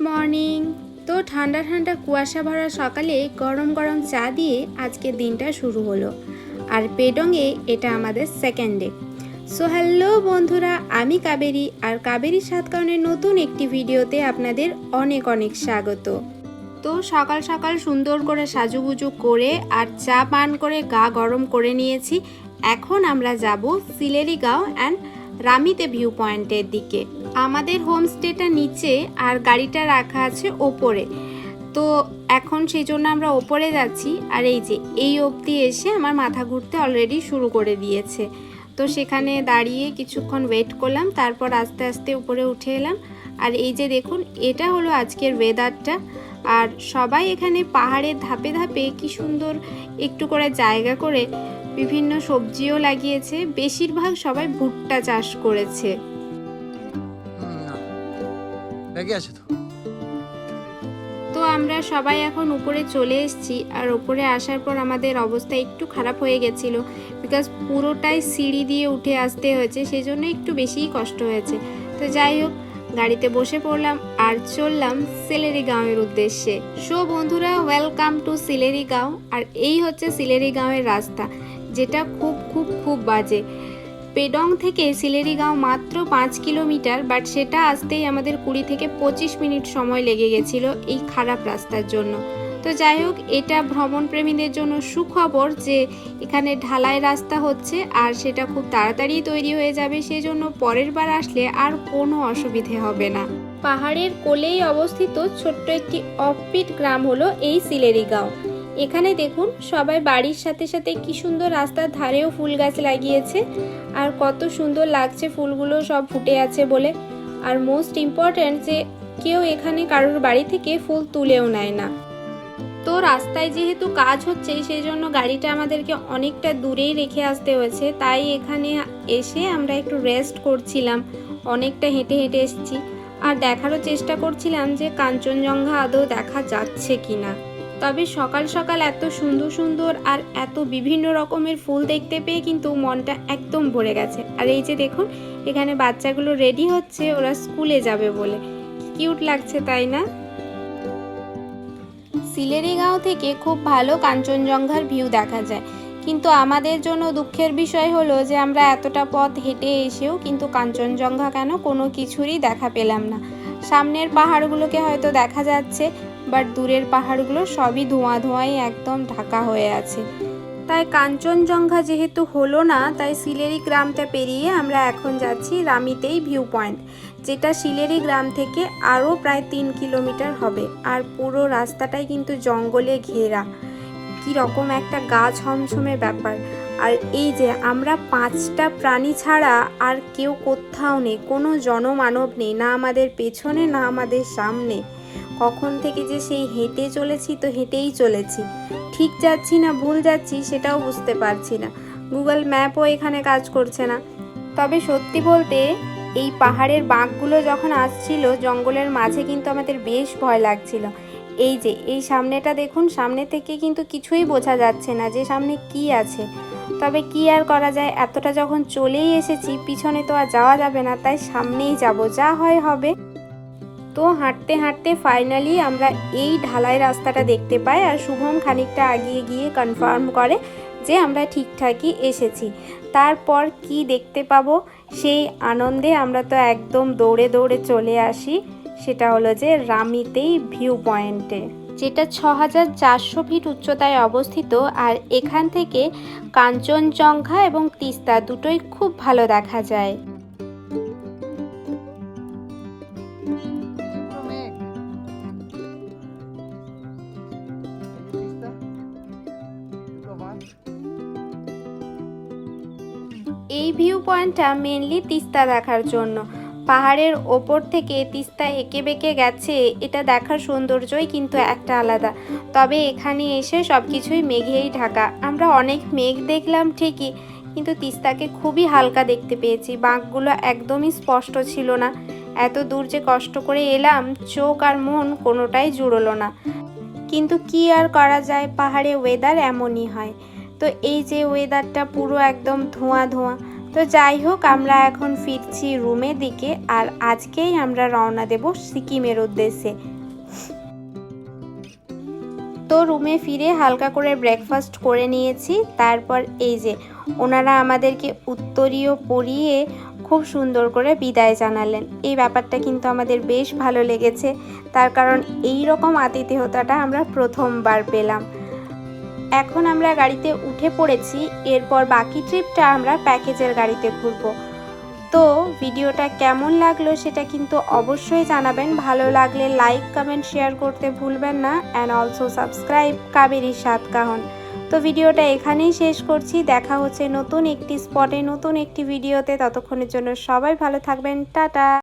Morning. তো ঠান্ডা ঠান্ডা কুয়াশা ভরা সকালে গরম গরম চা দিয়ে আজকের দিনটা শুরু হলো। আর পেডংয়ে এটা আমাদের সেকেন্ড ডে। সো হ্যালো বন্ধুরা, আমি কাবেরী, আর কাবেরীর সাতকারণের নতুন একটি ভিডিওতে আপনাদের অনেক অনেক স্বাগত। তো সকাল সকাল সুন্দর করে সাজুগুজু করে আর চা পান করে গা গরম করে নিয়েছি। এখন আমরা যাব সিলেরিগাঁও অ্যান্ড রামিতে ভিউ পয়েন্টের দিকে। আমাদের হোমস্টেটা নিচে আর গাড়িটা রাখা আছে ওপরে, তো এখন সেই জন্য আমরা ওপরে যাচ্ছি। আর এই যে এই অবধি এসে আমার মাথা ঘুরতে অলরেডি শুরু করে দিয়েছে। তো সেখানে দাঁড়িয়ে কিছুক্ষণ ওয়েট করলাম, তারপর আস্তে আস্তে উপরে উঠে এলাম। আর এই যে দেখুন, এটা হলো আজকের ওয়েদারটা। আর সবাই এখানে পাহাড়ের ধাপে ধাপে কি সুন্দর একটু করে জায়গা করে বিভিন্ন সবজিও লাগিয়েছে। বেশিরভাগ সবাই ভুট্টা চাষ করেছে। তো আমরা সবাই এখন উপরে চলে এসেছি। আর উপরে আসার পর আমাদের অবস্থা একটু খারাপ হয়ে গেছিল, বিকজ পুরোটাই সিঁড়ি দিয়ে উঠে আসতে হয়েছে, সেই জন্য একটু বেশিই কষ্ট হয়েছে। তো যাই হোক, গাড়িতে বসে পড়লাম আর চললাম সিলেরিগাঁওয়ের উদ্দেশ্যে। সো বন্ধুরা, ওয়েলকাম টু সিলেরিগাঁও। আর এই হচ্ছে সিলেরিগাঁওয়ের রাস্তা, যেটা খুব খুব খুব বাজে। পেডং থেকে সিলেরিগাঁও মাত্র 5 কিলোমিটার, বাট সেটা আসতেই আমাদের 20 থেকে 25 মিনিট সময় লেগে গেছিল এই খারাপ রাস্তার জন্য। তো যাই হোক, এটা ভ্রমণ প্রেমীদের জন্য সুখবর যে এখানে ঢালাই রাস্তা হচ্ছে আর সেটা খুব তাড়াতাড়ি তৈরি হয়ে যাবে, সেজন্য পরের বার আসলে আর কোনো অসুবিধে হবে না। পাহাড়ের কোলেই অবস্থিত ছোট্ট একটি অফবিট গ্রাম হলো এই সিলেরিগাঁও। এখানে দেখুন, সবাই বাড়ির সাথে সাথে কি সুন্দর রাস্তার ধারেও ফুল গাছ লাগিয়েছে। আর কত সুন্দর লাগছে ফুলগুলো সব ফুটে আছে বলে। আর মোস্ট ইম্পর্ট্যান্ট যে কেউ এখানে কারোর বাড়ি থেকে ফুল তুলেও নেয় না। তো রাস্তায় যেহেতু কাজ হচ্ছে, সেই জন্য গাড়িটা আমাদেরকে অনেকটা দূরেই রেখে আসতে হয়েছে। তাই এখানে এসে আমরা একটু রেস্ট করছিলাম, অনেকটা হেঁটে হেঁটে এসেছি। আর দেখারও চেষ্টা করছিলাম যে কাঞ্চনজঙ্ঘা আদৌ দেখা যাচ্ছে কিনা। তবে সকাল সকাল এত সুন্দর সুন্দর আর এত বিভিন্ন রকমের ফুল দেখতে পেয়ে কিন্তু মনটা একদম ভরে গেছে। আর এই যে দেখুন, এখানে বাচ্চাগুলো রেডি হচ্ছে ওরা স্কুলে যাবে বলে। কিউট লাগছে, তাই না? সিলেরিগাঁও থেকে খুব ভালো কাঞ্চনজঙ্ঘার ভিউ দেখা যায়, কিন্তু আমাদের জন্য দুঃখের বিষয় হলো যে আমরা এতটা পথ হেঁটে এসেও কিন্তু কাঞ্চনজঙ্ঘা কেন কোনো কিছুরই দেখা পেলাম না। সামনের পাহাড়গুলোকে হয়তো দেখা যাচ্ছে, বাট দূরের পাহাড়গুলো সবই ধোঁয়া ধোঁয়ায় একদম ঢাকা হয়ে আছে। তাই কাঞ্চনজঙ্ঘা যেহেতু হলো না, তাই সিলেরি গ্রামটা পেরিয়ে আমরা এখন যাচ্ছি রামিতেই ভিউ পয়েন্ট, যেটা সিলেরি গ্রাম থেকে আরও প্রায় 3 কিলোমিটার হবে। আর পুরো রাস্তাটাই কিন্তু জঙ্গলে ঘেরা, কি রকম একটা গা ছমছমে ব্যাপার। আর এই যে আমরা 5টা প্রাণী ছাড়া আর কেউ কোথাও নেই, কোনো জনমানব নেই, না আমাদের পেছনে না আমাদের সামনে। কখন থেকে যে সেই হেঁটে চলেছি, তো হেঁটেই চলেছি, ঠিক যাচ্ছি না ভুল যাচ্ছি সেটাও বুঝতে পারছি না। গুগল ম্যাপও এখানে কাজ করছে না। তবে সত্যি বলতে, এই পাহাড়ের বাঁকগুলো যখন আসছিল জঙ্গলের মাঝে, কিন্তু আমাদের বেশ ভয় লাগছিল। এই যে এই সামনেটা দেখুন, সামনে থেকে কিন্তু কিছুই বোঝা যাচ্ছে না যে সামনে কি আছে। তবে কি আর করা যায়, এতটা যখন চলেই এসেছি, পিছনে তো আর যাওয়া যাবে না, তাই সামনেই যাব, যা হয় হবে। তো হাঁটতে হাঁটতে ফাইনালি আমরা এই ঢালাই রাস্তাটা দেখতে পাই। আর শুভম খানিকটা এগিয়ে গিয়ে কনফার্ম করে যে আমরা ঠিকঠাকই এসেছি। তারপর কি দেখতে পাবো, সেই আনন্দে আমরা তো একদম দৌড়ে দৌড়ে চলে আসি। সেটা হলো যে রামিতেই ভিউ পয়েন্টে, যেটা 6400 ফিট উচ্চতায় অবস্থিত। আর এখান থেকে কাঞ্চনজঙ্ঘা এবং তিস্তা দুটোই খুব ভালো দেখা যায়। এই ভিউ পয়েন্টটা মেনলি তিস্তা দেখার জন্য। পাহাড়ের ওপর থেকে তিস্তা এঁকে বেঁকে গেছে, এটা দেখার সৌন্দর্যই কিন্তু একটা আলাদা। তবে এখানে এসে সব কিছুই মেঘেই ঢাকা। আমরা অনেক মেঘ দেখলাম ঠিকই, কিন্তু তিস্তাকে খুবই হালকা দেখতে পেয়েছি। বাঁকগুলো একদমই স্পষ্ট ছিল না। এত দূর যে কষ্ট করে এলাম, চোখ আর মন কোনোটাই জুড়লো না। কিন্তু কি আর করা যায়, পাহাড়ে ওয়েদার এমনই হয়। তো এই যে ওয়েদারটা পুরো একদম ধোঁয়া ধোঁয়া। তো যাই হোক, আমরা এখন ফিরছি রুমের দিকে। আর আজকেই আমরা রওনা দেব সিকিমের উদ্দেশ্যে। তো রুমে ফিরে হালকা করে ব্রেকফাস্ট করে নিয়েছি। তারপর এই যে ওনারা আমাদেরকে উত্তরীয় পরিয়ে খুব সুন্দর করে বিদায় জানালেন। এই ব্যাপারটা কিন্তু আমাদের বেশ ভালো লেগেছে, তার কারণ এই রকম আতিথেয়তাটা আমরা প্রথমবার পেলাম। এখন আমরা গাড়িতে উঠে পড়েছি, এরপর বাকি ট্রিপটা আমরা প্যাকেজের গাড়িতে ঘুরবো। তো ভিডিওটা কেমন লাগলো সেটা কিন্তু অবশ্যই জানাবেন। ভালো লাগলে লাইক কমেন্ট শেয়ার করতে ভুলবেন না, অ্যান্ড অলসো সাবস্ক্রাইব কাবেরী সাতকাহন। তো ভিডিওটা এখানেই শেষ করছি। দেখা হচ্ছে নতুন একটি স্পটে নতুন একটি ভিডিওতে। ততক্ষণের জন্য সবাই ভালো থাকবেন। টাটা।